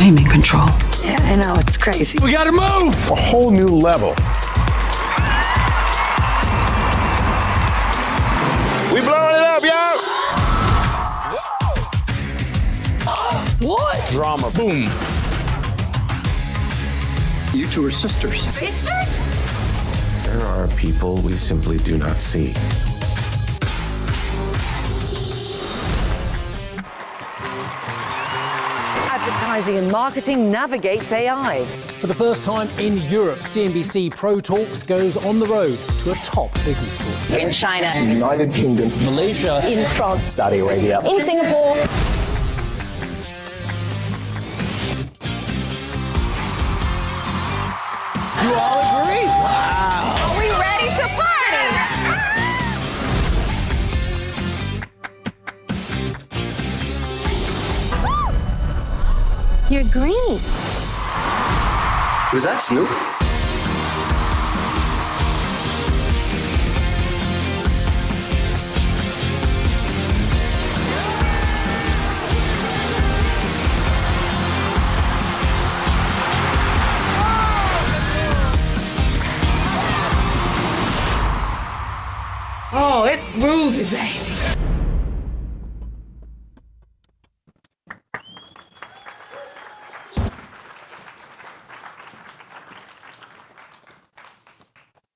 I'm in control. Yeah, I know, it's crazy. We gotta move! A whole new level. We blowing it up, y'all! What? Drama, boom. You two are sisters. Sisters? There are people we simply do not see. Advertising and marketing navigates AI. For the first time in Europe, CNBC Pro Talks goes on the road to a top business school. In China. United Kingdom, Malaysia. In France. Saudi Arabia. In Singapore. You all agree? Wow. Are we ready to party? You're green. Was that Snoop? Oh, it's groovy, baby.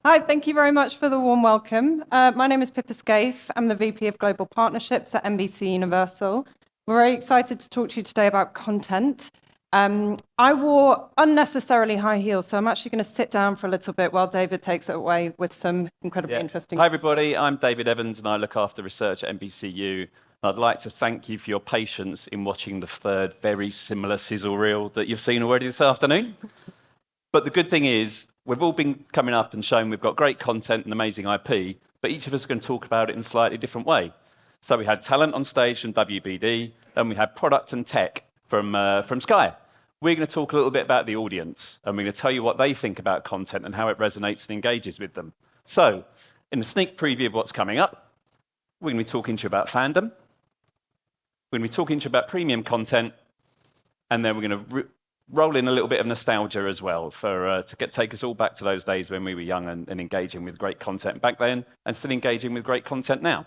Hi, thank you very much for the warm welcome. My name is Pippa Scaife. I'm the VP of Global Partnerships at NBC Universal. We're very excited to talk to you today about content. I wore unnecessarily high heels, so I'm actually going to sit down for a little bit while David takes it away with some incredibly interesting... Hi, everybody. I'm David Evans, and I look after research at NBCU. I'd like to thank you for your patience in watching the third very similar sizzle reel that you've seen already this afternoon. But the good thing is, we've all been coming up and showing we've got great content and amazing IP, but each of us are going to talk about it in a slightly different way. So we had talent on stage from WBD, and we had product and tech from Sky. We're going to talk a little bit about the audience, and we're going to tell you what they think about content and how it resonates and engages with them. So, in a sneak preview of what's coming up, we're going to be talking to you about fandom, we're going to be talking to you about premium content, and then we're going to roll in a little bit of nostalgia as well to take us all back to those days when we were young and engaging with great content back then and still engaging with great content now.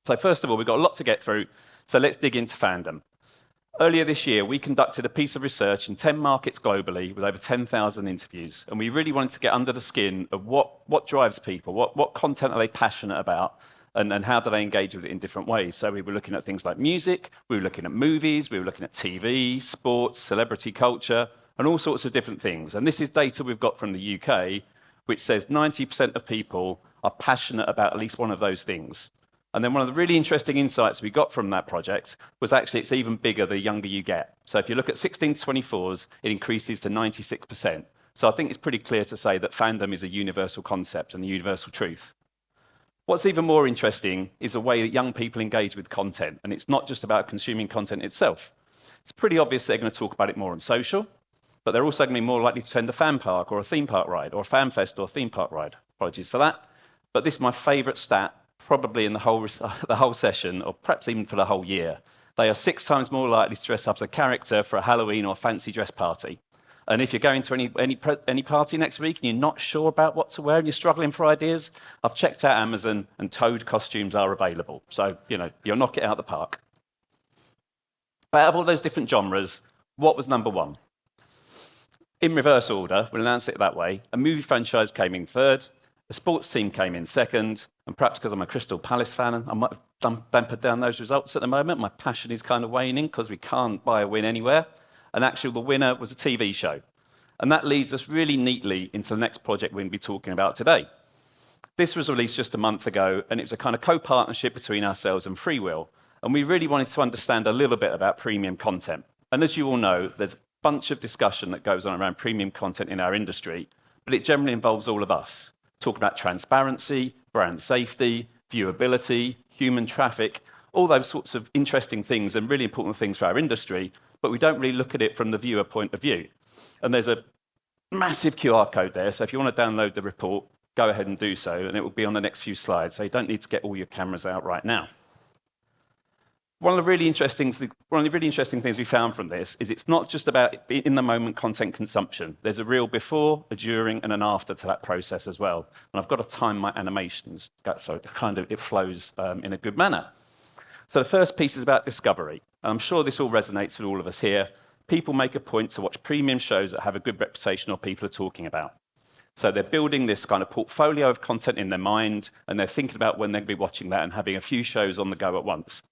So first of all, we've got a lot to get through, so let's dig into fandom. Earlier this year, we conducted a piece of research in 10 markets globally with over 10,000 interviews, and we really wanted to get under the skin of what drives people, what content are they passionate about, and how do they engage with it in different ways. So we were looking at things like music, we were looking at movies, we were looking at TV, sports, celebrity culture, and all sorts of different things. And this is data we've got from the UK, which says 90% of people are passionate about at least one of those things. And then one of the really interesting insights we got from that project was actually it's even bigger the younger you get. So if you look at 16 to 24s, it increases to 96%. So I think it's pretty clear to say that fandom is a universal concept and a universal truth. What's even more interesting is the way that young people engage with content, and it's not just about consuming content itself. It's pretty obvious they're going to talk about it more on social, but they're also going to be more likely to attend a fan park or a theme park ride or a fan fest or a theme park ride. Apologies for that. But this is my favourite stat, probably in the whole session, or perhaps even for the whole year. They are 6 times more likely to dress up as a character for a Halloween or fancy dress party. And if you're going to any party next week and you're not sure about what to wear and you're struggling for ideas, I've checked out Amazon and Toad costumes are available. So, you'll knock it out of the park. But out of all those different genres, what was number one? In reverse order, we'll announce it that way, a movie franchise came in third, a sports team came in second, and perhaps because I'm a Crystal Palace fan, I might have dampened down those results at the moment. My passion is kind of waning because we can't buy a win anywhere. And actually, the winner was a TV show. And that leads us really neatly into the next project we're going to be talking about today. This was released just a month ago, and it was a kind of co-partnership between ourselves and Freewheel. And we really wanted to understand a little bit about premium content. And as you all know, there's a bunch of discussion that goes on around premium content in our industry, but it generally involves all of us. Talking about transparency, brand safety, viewability, human traffic, all those sorts of interesting things and really important things for our industry, but we don't really look at it from the viewer point of view. And there's a massive QR code there, so if you want to download the report, go ahead and do so, and it will be on the next few slides, so you don't need to get all your cameras out right now. One of the really interesting things we found from this is it's not just about in-the-moment content consumption. There's a real before, a during, and an after to that process as well. And I've got to time my animations so it flows in a good manner. So the first piece is about discovery. And I'm sure this all resonates with all of us here. People make a point to watch premium shows that have a good reputation or people are talking about. So they're building this kind of portfolio of content in their mind, and they're thinking about when they're going to be watching that and having a few shows on the go at once.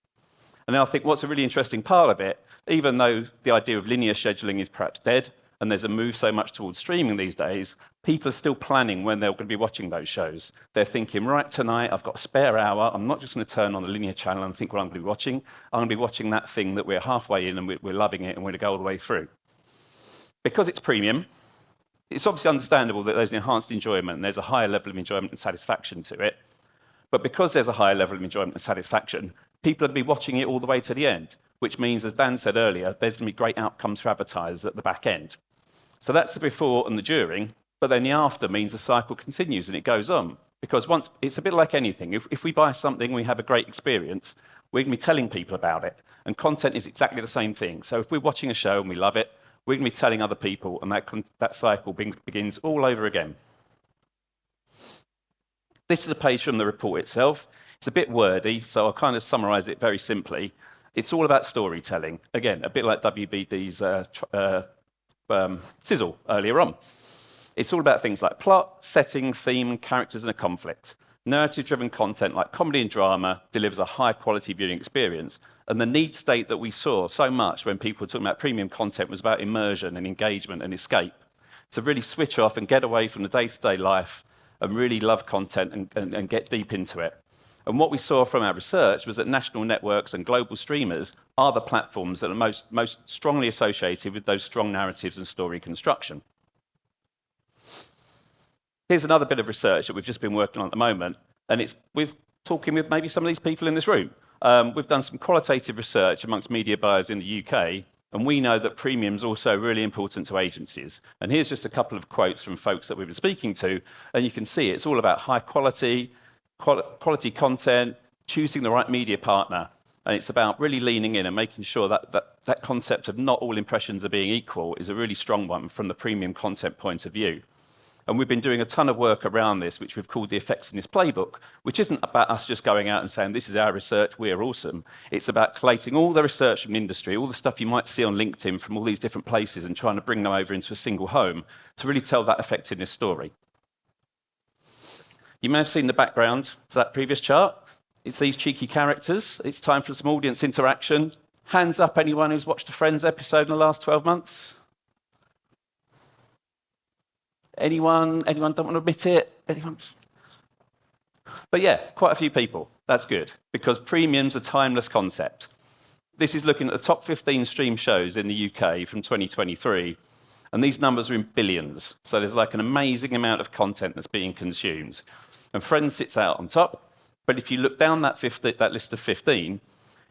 And then I think what's a really interesting part of it, even though the idea of linear scheduling is perhaps dead, and there's a move so much towards streaming these days, people are still planning when they're going to be watching those shows. They're thinking, right, tonight I've got a spare hour. I'm not just going to turn on the linear channel and think what I'm going to be watching. I'm going to be watching that thing that we're halfway in and we're loving it and we're going to go all the way through. Because it's premium, it's obviously understandable that there's enhanced enjoyment and there's a higher level of enjoyment and satisfaction to it. But because there's a higher level of enjoyment and satisfaction, people are going to be watching it all the way to the end, which means, as Dan said earlier, there's going to be great outcomes for advertisers at the back end. So that's the before and the during, but then the after means the cycle continues and it goes on. Because once it's a bit like anything. If we buy something, we have a great experience, we're going to be telling people about it. And content is exactly the same thing. So if we're watching a show and we love it, we're going to be telling other people, and that cycle begins all over again. This is a page from the report itself. It's a bit wordy, so I'll kind of summarize it very simply. It's all about storytelling. Again, a bit like WBD's sizzle earlier on. It's all about things like plot, setting, theme, characters, and a conflict. Narrative-driven content like comedy and drama delivers a high-quality viewing experience. And the need state that we saw so much when people were talking about premium content was about immersion and engagement and escape. To really switch off and get away from the day-to-day life and really love content and get deep into it. And what we saw from our research was that national networks and global streamers are the platforms that are most strongly associated with those strong narratives and story construction. Here's another bit of research that we've just been working on at the moment, and it's with talking with maybe some of these people in this room. We've done some qualitative research amongst media buyers in the UK, and we know that premium is also really important to agencies. And here's just a couple of quotes from folks that we've been speaking to, and you can see it's all about high quality content, choosing the right media partner, and it's about really leaning in and making sure that concept of not all impressions are being equal is a really strong one from the premium content point of view. And we've been doing a ton of work around this, which we've called the Effectiveness Playbook, which isn't about us just going out and saying, this is our research, we're awesome. It's about collating all the research from the industry, all the stuff you might see on LinkedIn from all these different places and trying to bring them over into a single home to really tell that effectiveness story. You may have seen the background to that previous chart. It's these cheeky characters. It's time for some audience interaction. Hands up, anyone who's watched a Friends episode in the last 12 months? Anyone don't want to admit it? Anyone? But yeah, quite a few people. That's good, because premium's a timeless concept. This is looking at the top 15 stream shows in the UK from 2023, and these numbers are in billions. So there's like an amazing amount of content that's being consumed. And Friends sits out on top, but if you look down that list of 15,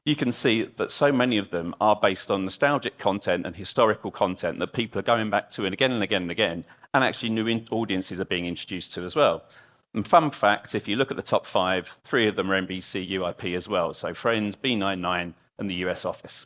you can see that so many of them are based on nostalgic content and historical content that people are going back to and again and again and again, and actually new audiences are being introduced to as well. And fun fact, if you look at the top 5, 3 of them are NBC UIP as well, so Friends, B99, and the US Office.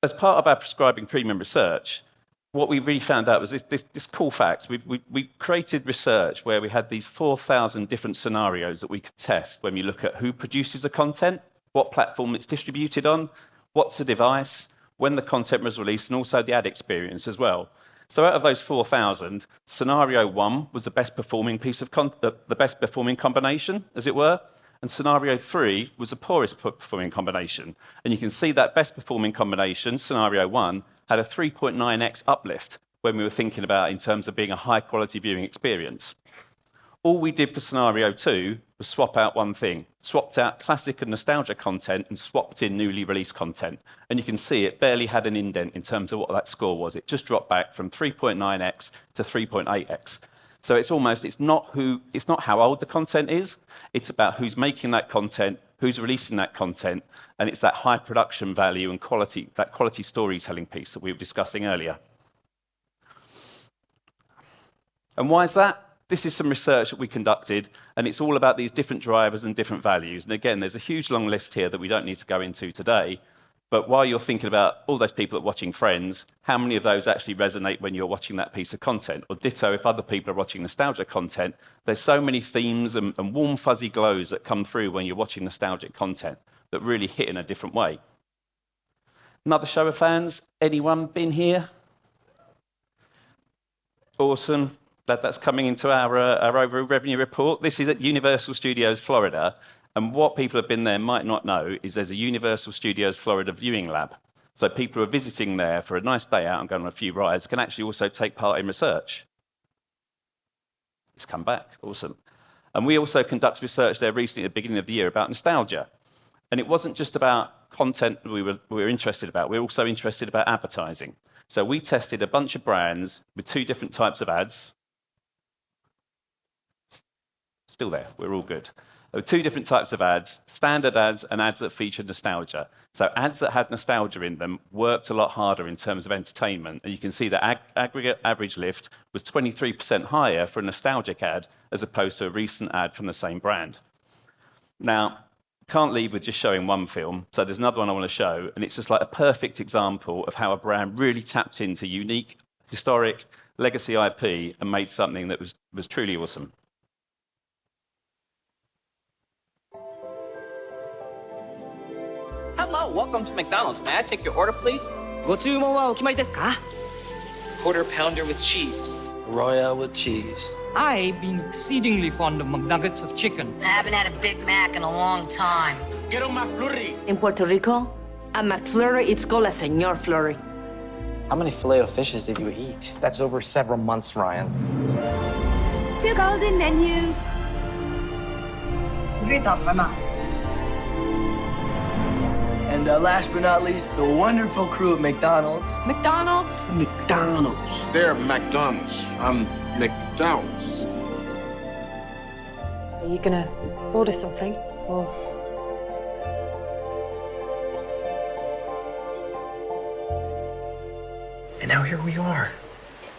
As part of our Prescribing Premium research, what we really found out was this cool fact. We created research where we had these 4,000 different scenarios that we could test when we look at who produces the content, what platform it's distributed on, what's the device, when the content was released, and also the ad experience as well. So out of those 4,000, scenario 1 was the best performing the best performing combination, as it were, and scenario 3 was the poorest performing combination. And you can see that best performing combination, scenario 1, had a 3.9x uplift when we were thinking about in terms of being a high-quality viewing experience. All we did for scenario 2 was swap out one thing, swapped out classic and nostalgia content and swapped in newly released content. And you can see it barely had an indent in terms of what that score was. It just dropped back from 3.9x to 3.8x. So it's not how old the content is, it's about who's making that content, who's releasing that content, and it's that high production value and quality, that quality storytelling piece that we were discussing earlier. And why is that? This is some research that we conducted, and it's all about these different drivers and different values. And again, there's a huge long list here that we don't need to go into today. But while you're thinking about all those people that are watching Friends, how many of those actually resonate when you're watching that piece of content? Or ditto, if other people are watching nostalgia content, there's so many themes and warm, fuzzy glows that come through when you're watching nostalgic content that really hit in a different way. Another show of fans? Anyone been here? Awesome. That's coming into our overall revenue report. This is at Universal Studios Florida. And what people have been there might not know is there's a Universal Studios Florida viewing lab. So people who are visiting there for a nice day out and going on a few rides can actually also take part in research. It's come back. Awesome. And we also conducted research there recently at the beginning of the year about nostalgia. And it wasn't just about content we were interested about. We were also interested about advertising. So we tested a bunch of brands with 2 different types of ads. Still there. We're all good. There were 2 different types of ads, standard ads and ads that featured nostalgia. So ads that had nostalgia in them worked a lot harder in terms of entertainment. And you can see that aggregate average lift was 23% higher for a nostalgic ad as opposed to a recent ad from the same brand. Now, can't leave with just showing one film. So there's another one I want to show. And it's just like a perfect example of how a brand really tapped into unique, historic, legacy IP and made something that was truly awesome. Hello, welcome to McDonald's. May I take your order, please? ご注文はお決まりですか? Quarter pounder with cheese. Royale with cheese. I've been exceedingly fond of McNuggets of chicken. I haven't had a Big Mac in a long time. Get on my flurry. In Puerto Rico, a McFlurry it's called a Señor Flurry. How many Filet-O-Fishes did you eat? That's over several months, Ryan. 2 golden menus. 绿岛妈妈 And last but not least, the wonderful crew at McDonald's. McDonald's? McDonald's. They're McDonald's. I'm McDowell's. Are you gonna order something? Or... And now here we are,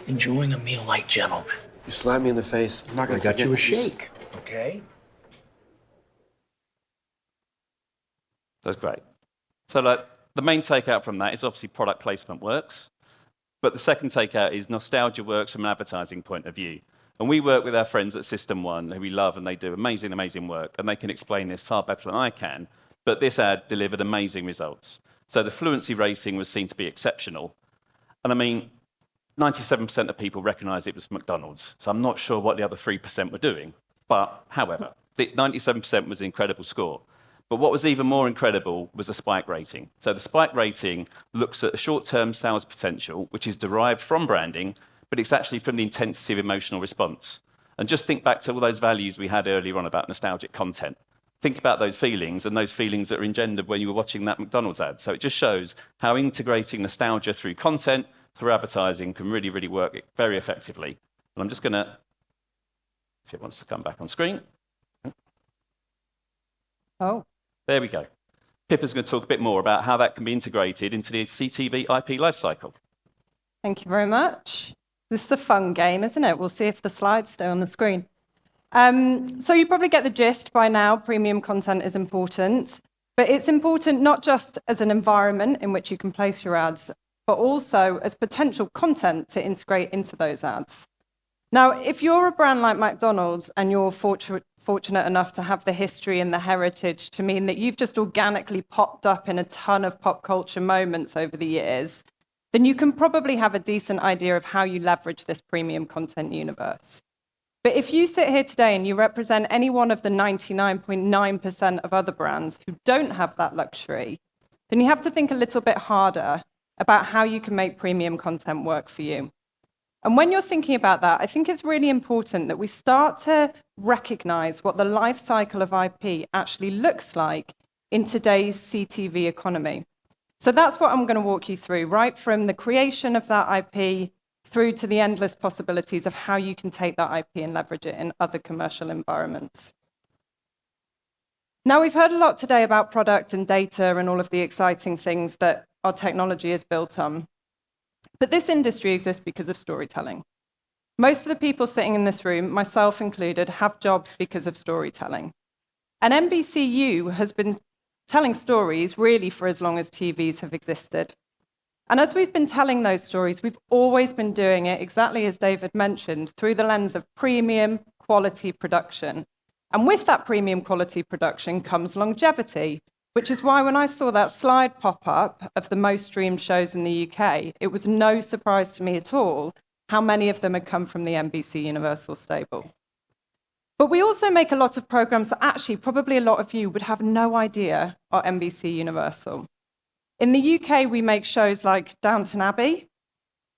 enjoying a meal like gentlemen. You slapped me in the face. I'm not gonna I got you a forget shake, okay? That's great. So the main takeout from that is obviously product placement works. But the second takeout is nostalgia works from an advertising point of view. And we work with our friends at System 1, who we love, and they do amazing, amazing work. And they can explain this far better than I can. But this ad delivered amazing results. So the fluency rating was seen to be exceptional. And I mean, 97% of people recognized it was McDonald's. So I'm not sure what the other 3% were doing. But however, the 97% was an incredible score. But what was even more incredible was the spike rating. So the spike rating looks at a short-term sales potential, which is derived from branding, but it's actually from the intensity of emotional response. And just think back to all those values we had earlier on about nostalgic content. Think about those feelings and those feelings that are engendered when you were watching that McDonald's ad. So it just shows how integrating nostalgia through content, through advertising, can really, really work very effectively. And I'm just going to, if it wants to come back on screen. Oh. There we go. Pippa's going to talk a bit more about how that can be integrated into the CTV IP lifecycle. Thank you very much. This is a fun game, isn't it? We'll see if the slides stay on the screen. So you probably get the gist by now. Premium content is important. But it's important not just as an environment in which you can place your ads, but also as potential content to integrate into those ads. Now, if you're a brand like McDonald's and you're fortunate enough to have the history and the heritage to mean that you've just organically popped up in a ton of pop culture moments over the years, then you can probably have a decent idea of how you leverage this premium content universe. But if you sit here today and you represent any one of the 99.9% of other brands who don't have that luxury, then you have to think a little bit harder about how you can make premium content work for you. And when you're thinking about that, I think it's really important that we start to recognize what the life cycle of IP actually looks like in today's CTV economy. So that's what I'm going to walk you through, right from the creation of that IP through to the endless possibilities of how you can take that IP and leverage it in other commercial environments. Now, we've heard a lot today about product and data and all of the exciting things that our technology is built on. But this industry exists because of storytelling. Most of the people sitting in this room, myself included, have jobs because of storytelling. And NBCU has been telling stories really for as long as TVs have existed. And as we've been telling those stories, we've always been doing it, exactly as David mentioned, through the lens of premium quality production. And with that premium quality production comes longevity, which is why when I saw that slide pop up of the most streamed shows in the UK, it was no surprise to me at all how many of them had come from the NBC Universal stable. But we also make a lot of programs that actually probably a lot of you would have no idea are NBC Universal. In the UK, we make shows like Downton Abbey,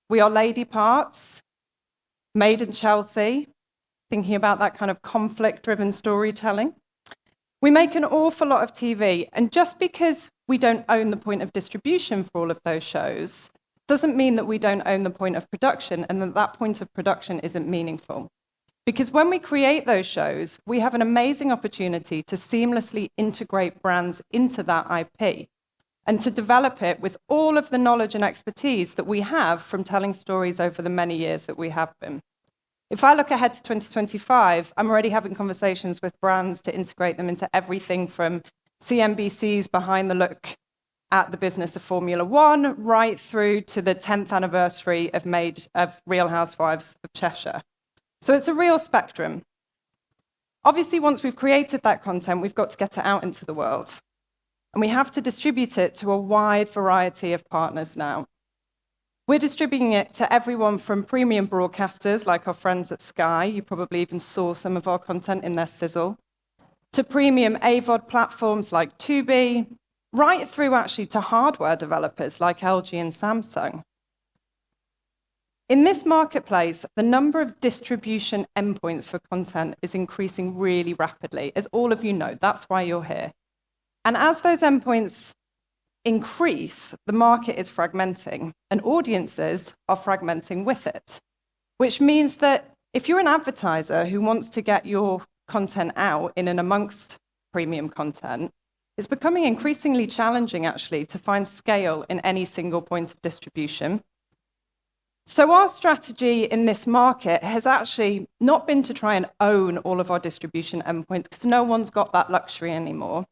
We Are Lady Parts, Made in Chelsea, thinking about that kind of conflict-driven storytelling. We make an awful lot of TV, and just because we don't own the point of distribution for all of those shows doesn't mean that we don't own the point of production and that that point of production isn't meaningful. Because when we create those shows, we have an amazing opportunity to seamlessly integrate brands into that IP and to develop it with all of the knowledge and expertise that we have from telling stories over the many years that we have been. If I look ahead to 2025, I'm already having conversations with brands to integrate them into everything from CNBC's Behind the Look at the business of Formula One, right through to the 10th anniversary of Real Housewives of Cheshire. So it's a real spectrum. Obviously, once we've created that content, we've got to get it out into the world. And we have to distribute it to a wide variety of partners now. We're distributing it to everyone from premium broadcasters like our friends at Sky, you probably even saw some of our content in their sizzle, to premium AVOD platforms like Tubi, right through actually to hardware developers like LG and Samsung. In this marketplace, the number of distribution endpoints for content is increasing really rapidly. As all of you know, that's why you're here. And as those endpoints increase, the market is fragmenting, and audiences are fragmenting with it, which means that if you're an advertiser who wants to get your content out in and amongst premium content, it's becoming increasingly challenging, actually, to find scale in any single point of distribution. So our strategy in this market has actually not been to try and own all of our distribution endpoints, because no one's got that luxury anymore,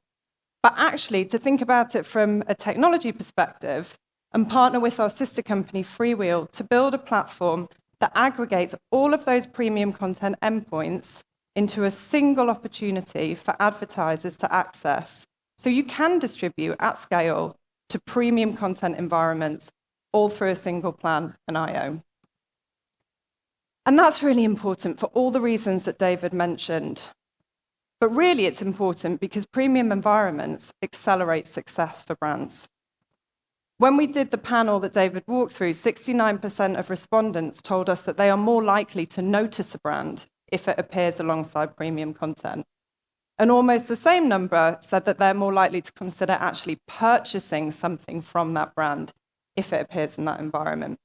but actually to think about it from a technology perspective and partner with our sister company, Freewheel, to build a platform that aggregates all of those premium content endpoints into a single opportunity for advertisers to access. So you can distribute at scale to premium content environments all through a single plan and IO. And that's really important for all the reasons that David mentioned. But really, it's important because premium environments accelerate success for brands. When we did the panel that David walked through, 69% of respondents told us that they are more likely to notice a brand if it appears alongside premium content. And almost the same number said that they're more likely to consider actually purchasing something from that brand if it appears in that environment.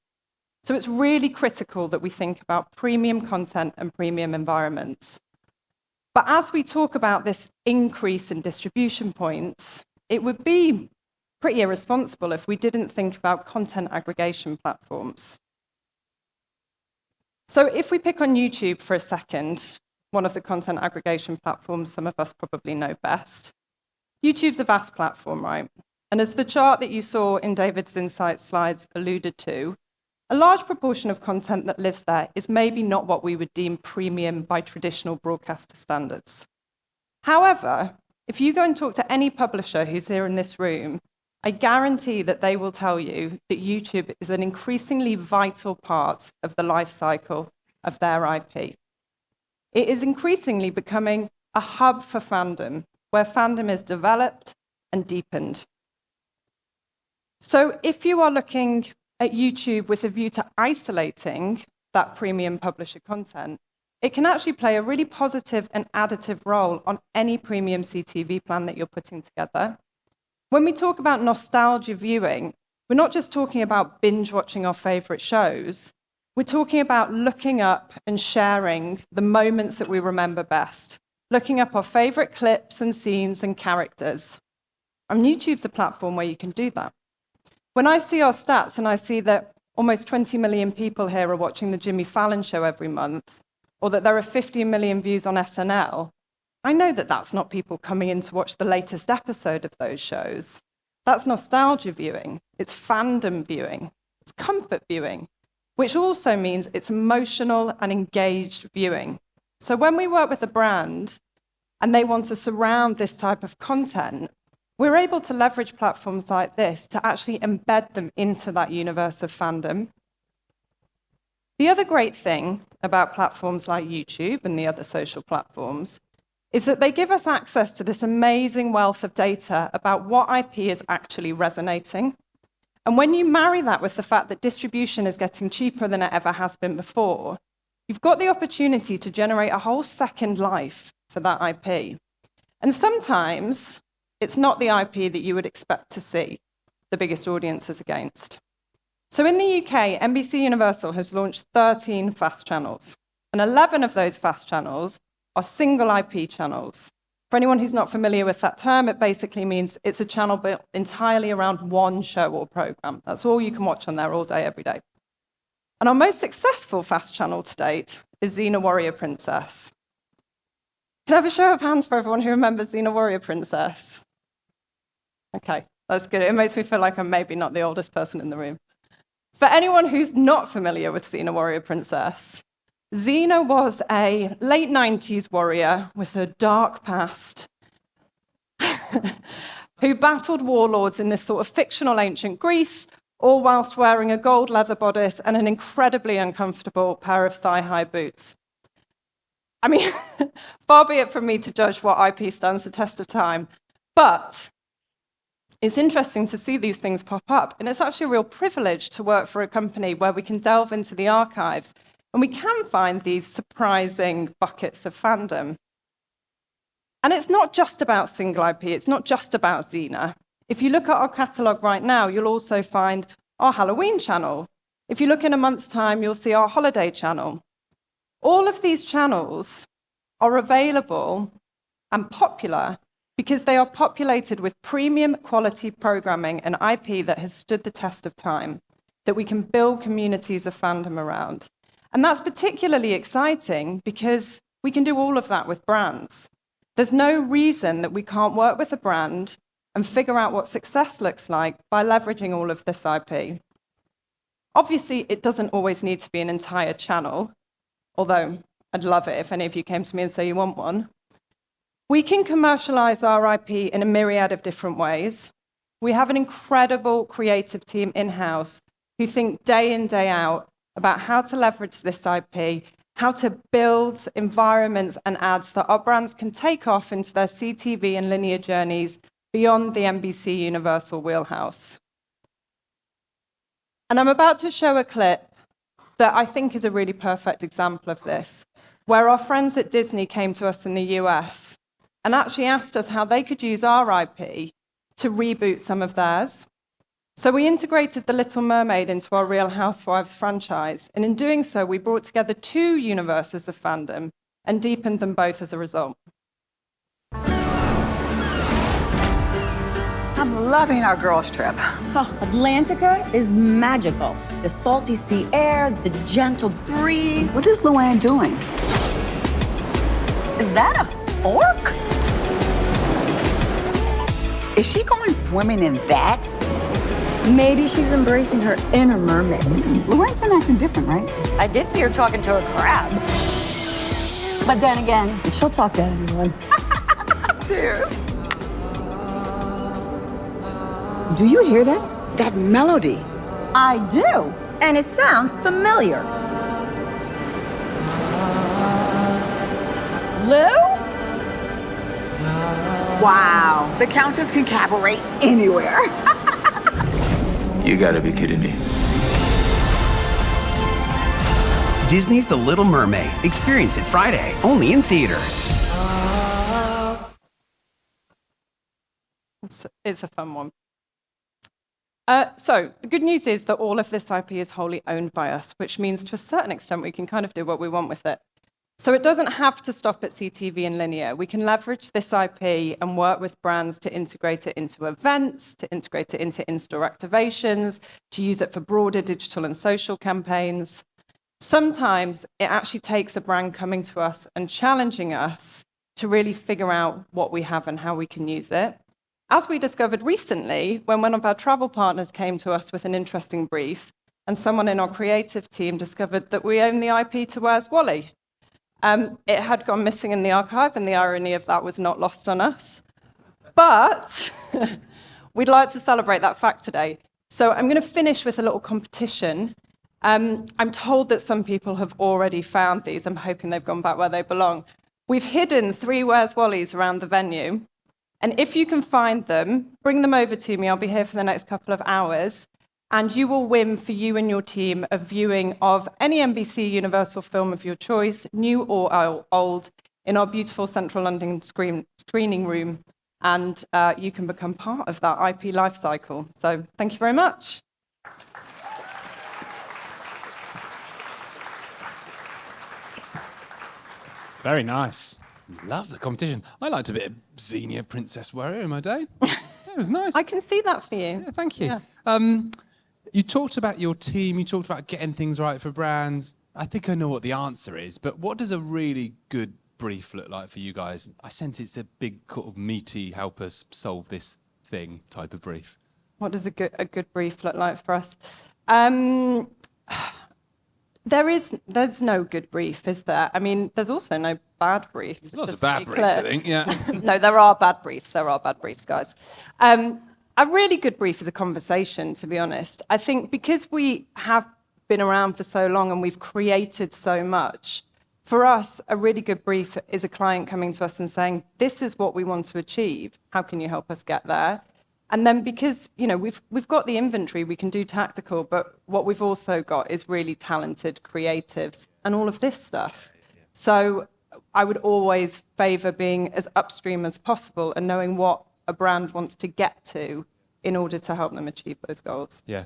So it's really critical that we think about premium content and premium environments. But as we talk about this increase in distribution points, it would be pretty irresponsible if we didn't think about content aggregation platforms. So if we pick on YouTube for a second, one of the content aggregation platforms some of us probably know best, YouTube's a vast platform, right? And as the chart that you saw in David's Insights slides alluded to, a large proportion of content that lives there is maybe not what we would deem premium by traditional broadcaster standards. However, if you go and talk to any publisher who's here in this room, I guarantee that they will tell you that YouTube is an increasingly vital part of the life cycle of their IP. It is increasingly becoming a hub for fandom, where fandom is developed and deepened. So if you are looking at YouTube with a view to isolating that premium publisher content, it can actually play a really positive and additive role on any premium CTV plan that you're putting together. When we talk about nostalgia viewing, we're not just talking about binge watching our favorite shows, we're talking about looking up and sharing the moments that we remember best, looking up our favorite clips and scenes and characters. And YouTube's a platform where you can do that. When I see our stats and I see that almost 20 million people here are watching the Jimmy Fallon show every month, or that there are 15 million views on SNL, I know that that's not people coming in to watch the latest episode of those shows. That's nostalgia viewing. It's fandom viewing. It's comfort viewing, which also means it's emotional and engaged viewing. So when we work with a brand and they want to surround this type of content, we're able to leverage platforms like this to actually embed them into that universe of fandom. The other great thing about platforms like YouTube and the other social platforms is that they give us access to this amazing wealth of data about what IP is actually resonating. And when you marry that with the fact that distribution is getting cheaper than it ever has been before, you've got the opportunity to generate a whole second life for that IP. And sometimes it's not the IP that you would expect to see the biggest audiences against. So in the UK, NBC Universal has launched 13 fast channels, and 11 of those fast channels are single IP channels. For anyone who's not familiar with that term, it basically means it's a channel built entirely around one show or program. That's all you can watch on there all day, every day. And our most successful fast channel to date is Xena Warrior Princess. Can I have a show of hands for everyone who remembers Xena Warrior Princess? Okay, that's good. It makes me feel like I'm maybe not the oldest person in the room. For anyone who's not familiar with Xena Warrior Princess, Xena was a late 90s warrior with a dark past who battled warlords in this sort of fictional ancient Greece, all whilst wearing a gold leather bodice and an incredibly uncomfortable pair of thigh-high boots. I mean, far be it from me to judge what IP stands the test of time, but it's interesting to see these things pop up, and it's actually a real privilege to work for a company where we can delve into the archives and we can find these surprising buckets of fandom. And it's not just about single IP, it's not just about Xena. If you look at our catalogue right now, you'll also find our Halloween channel. If you look in a month's time, you'll see our holiday channel. All of these channels are available and popular because they are populated with premium quality programming and IP that has stood the test of time, that we can build communities of fandom around. And that's particularly exciting because we can do all of that with brands. There's no reason that we can't work with a brand and figure out what success looks like by leveraging all of this IP. Obviously, it doesn't always need to be an entire channel, although I'd love it if any of you came to me and say you want one. We can commercialize our IP in a myriad of different ways. We have an incredible creative team in-house who think day in, day out about how to leverage this IP, how to build environments and ads that our brands can take off into their CTV and linear journeys beyond the NBC Universal wheelhouse. And I'm about to show a clip that I think is a really perfect example of this, where our friends at Disney came to us in the US and actually asked us how they could use our IP to reboot some of theirs. So we integrated the Little Mermaid into our Real Housewives franchise, and in doing so, we brought together two universes of fandom and deepened them both as a result. I'm loving our girls' trip. Oh, Atlantica is magical. The salty sea air, the gentle breeze. What is Luann doing? Is that a fork? Is she going swimming in that? Maybe she's embracing her inner mermaid. Luann's been acting different, right? I did see her talking to a crab. But then again, she'll talk to anyone. Cheers. Do you hear that? That melody. I do, and it sounds familiar. Lou? Wow, the Countess can cabaret anywhere. You gotta be kidding me. Disney's The Little Mermaid. Experience it Friday, only in theaters. It's a fun one. So the good news is that all of this IP is wholly owned by us, which means to a certain extent we can kind of do what we want with it. So it doesn't have to stop at CTV and linear. We can leverage this IP and work with brands to integrate it into events, to integrate it into in-store activations, to use it for broader digital and social campaigns. Sometimes it actually takes a brand coming to us and challenging us to really figure out what we have and how we can use it. As we discovered recently, when one of our travel partners came to us with an interesting brief, and someone in our creative team discovered that we own the IP to Where's Wally? It had gone missing in the archive, and the irony of that was not lost on us. But we'd like to celebrate that fact today. So I'm going to finish with a little competition. I'm told that some people have already found these. I'm hoping they've gone back where they belong. We've hidden 3 Where's Wallies around the venue. And if you can find them, bring them over to me. I'll be here for the next couple of hours. And you will win for you and your team a viewing of any NBC Universal film of your choice, new or old, in our beautiful central London screening room. And you can become part of that IP life cycle. So thank you very much. Very nice. Love the competition. I liked a bit of Xena Princess Warrior in my day. It was nice. I can see that for you. Yeah, thank you. Yeah. You talked about your team, you talked about getting things right for brands. I think I know what the answer is, but what does a really good brief look like for you guys? I sense it's a big, sort of meaty, help us solve this thing type of brief. What does a good brief look like for us? There's no good brief, is there? I mean, there's also no bad brief. There's lots of bad briefs, I think, yeah. No, there are bad briefs. There are bad briefs, guys. A really good brief is a conversation, to be honest. I think because we have been around for so long and we've created so much, for us, a really good brief is a client coming to us and saying, this is what we want to achieve. How can you help us get there? And then because, you know, we've got the inventory, we can do tactical, but what we've also got is really talented creatives and all of this stuff. So I would always favor being as upstream as possible and knowing what a brand wants to get to in order to help them achieve those goals. Yeah.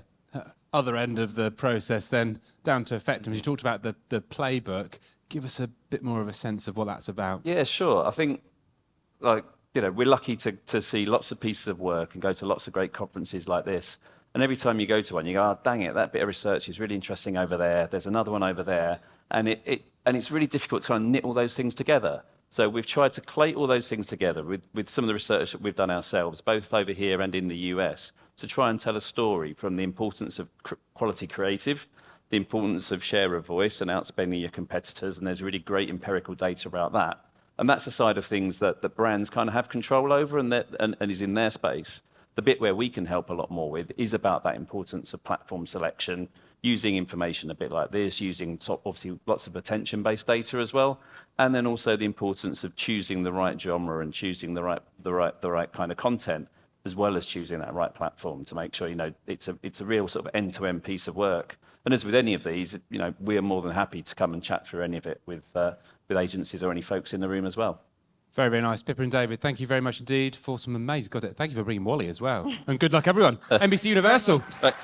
Other end of the process then, down to effectiveness. You talked about the playbook. Give us a bit more of a sense of what that's about. Yeah, sure. I think, like, you know, we're lucky to see lots of pieces of work and go to lots of great conferences like this. And every time you go to one, you go, oh, dang it, that bit of research is really interesting over there. There's another one over there. And it's really difficult to try and knit all those things together. So we've tried to collate all those things together with some of the research that we've done ourselves, both over here and in the US, to try and tell a story from the importance of quality creative, the importance of share of voice and outspending your competitors. And there's really great empirical data about that. And that's the side of things that the brands kind of have control over and is in their space. The bit where we can help a lot more with is about that importance of platform selection, using information a bit like this, using obviously lots of attention-based data as well, and then also the importance of choosing the right genre and choosing the right kind of content, as well as choosing that right platform to make sure, you know, it's a real sort of end-to-end piece of work. And as with any of these, you know, we are more than happy to come and chat through any of it with agencies or any folks in the room as well. Very, very nice. Pippa and David, thank you very much indeed for some amazing... God, thank you for bringing Wally as well. And good luck, everyone. NBC Universal. Right.